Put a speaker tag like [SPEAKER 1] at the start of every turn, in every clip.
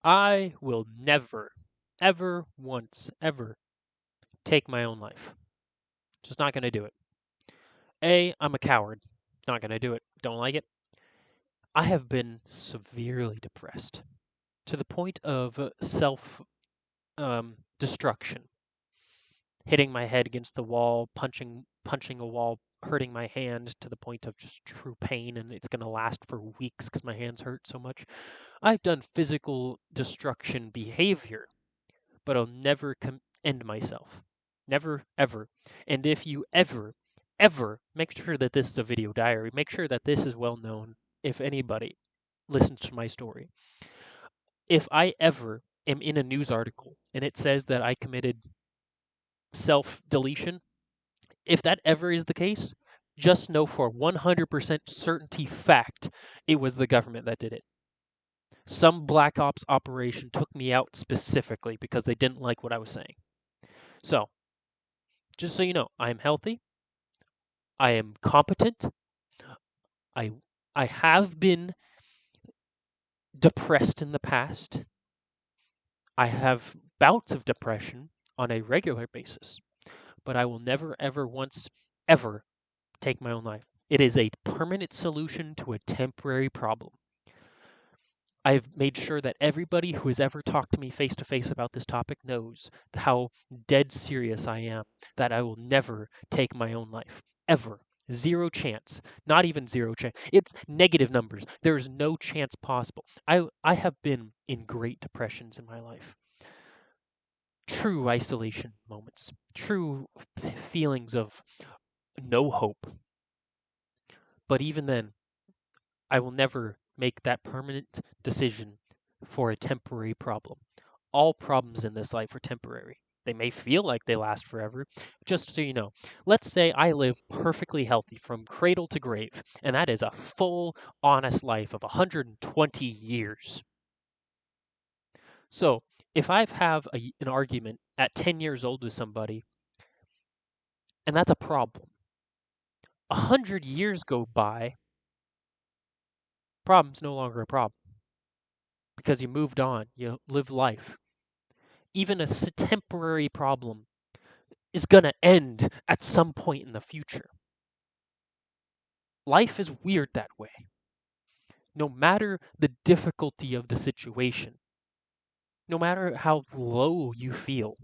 [SPEAKER 1] I will never, ever once, ever take my own life. Just not going to do it. I'm a coward. Not going to do it. Don't like it. I have been severely depressed to the point of self destruction, hitting my head against the wall, punching a wall, hurting my hand to the point of just true pain, and it's going to last for weeks because my hands hurt so much. I've done physical destruction behavior, but I'll never end myself. Never, ever. And if you ever, make sure that this is a video diary, make sure that this is well known if anybody listens to my story. If I ever am in a news article and it says that I committed self deletion, if that ever is the case, just know for 100% certainty fact it was the government that did it. Some black ops operation took me out specifically because they didn't like what I was saying. So, just so you know, I am healthy. I am competent. I I have been depressed in the past. I have bouts of depression on a regular basis, but I will never ever once ever take my own life. It is a permanent solution to a temporary problem. I've made sure that everybody who has ever talked to me face to face about this topic knows how dead serious I am, that I will never take my own life. Ever. Zero chance. Not even zero chance. It's negative numbers. There is no chance possible. I have been in great depressions in my life. True isolation moments. True feelings of no hope. But even then, I will never make that permanent decision for a temporary problem. All problems in this life are temporary. They may feel like they last forever. Just so you know, let's say I live perfectly healthy from cradle to grave, and that is a full, honest life of 120 years. So, if I have an argument at 10 years old with somebody, and that's a problem, 100 years go by, problem's no longer a problem because you moved on, you live life. Even a temporary problem is going to end at some point in the future. Life is weird that way. No matter the difficulty of the situation, no matter how low you feel,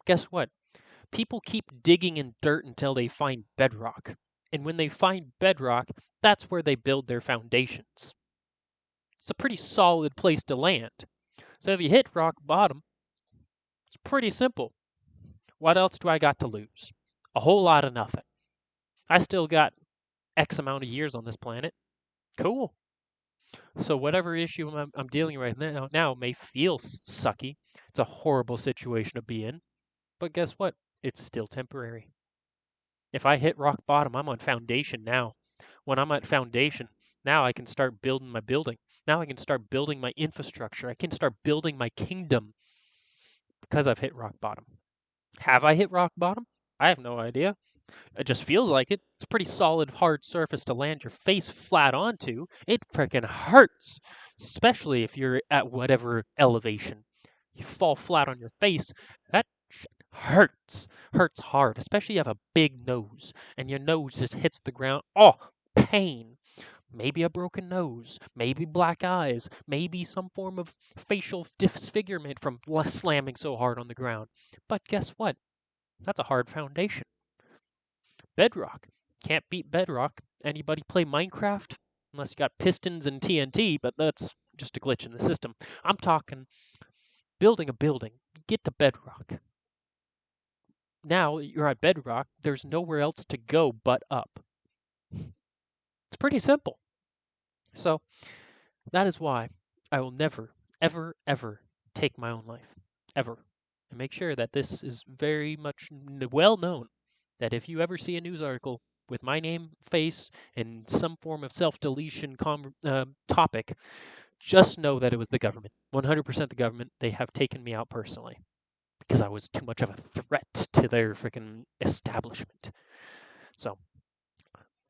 [SPEAKER 1] guess what? People keep digging in dirt until they find bedrock. And when they find bedrock, that's where they build their foundations. It's a pretty solid place to land. So if you hit rock bottom, it's pretty simple. What else do I got to lose? A whole lot of nothing. I still got X amount of years on this planet. Cool. So whatever issue I'm dealing with right now may feel sucky. It's a horrible situation to be in. But guess what? It's still temporary. If I hit rock bottom, I'm on foundation now. When I'm at foundation, now I can start building my building. Now I can start building my infrastructure. I can start building my kingdom because I've hit rock bottom. Have I hit rock bottom? I have no idea. It just feels like it. It's a pretty solid, hard surface to land your face flat onto. It freaking hurts, especially if you're at whatever elevation. You fall flat on your face, that hurts. Hurts hard, especially if you have a big nose and your nose just hits the ground. Oh, pain. Maybe a broken nose, maybe black eyes, maybe some form of facial disfigurement from slamming so hard on the ground. But guess what? That's a hard foundation. Bedrock. Can't beat Bedrock. Anybody play Minecraft? Unless you got pistons and TNT, but that's just a glitch in the system. I'm talking building a building. Get to Bedrock. Now you're at Bedrock, there's nowhere else to go but up. It's pretty simple. So that is why I will never, ever, ever take my own life. Ever. And make sure that this is very much well known that if you ever see a news article with my name, face, and some form of self-deletion topic, just know that it was the government. 100% the government. They have taken me out personally because I was too much of a threat to their freaking establishment. So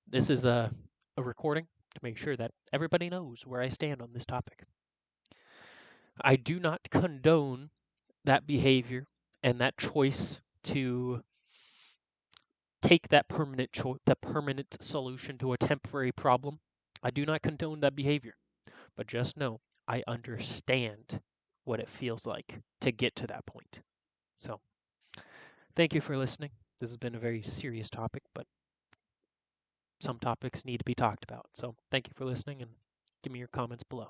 [SPEAKER 1] this is a recording to make sure that everybody knows where I stand on this topic. I do not condone that behavior and that choice to take that permanent solution to a temporary problem. I do not condone that behavior, but just know I understand what it feels like to get to that point. So, thank you for listening. This has been a very serious topic, but some topics need to be talked about. So, thank you for listening and give me your comments below.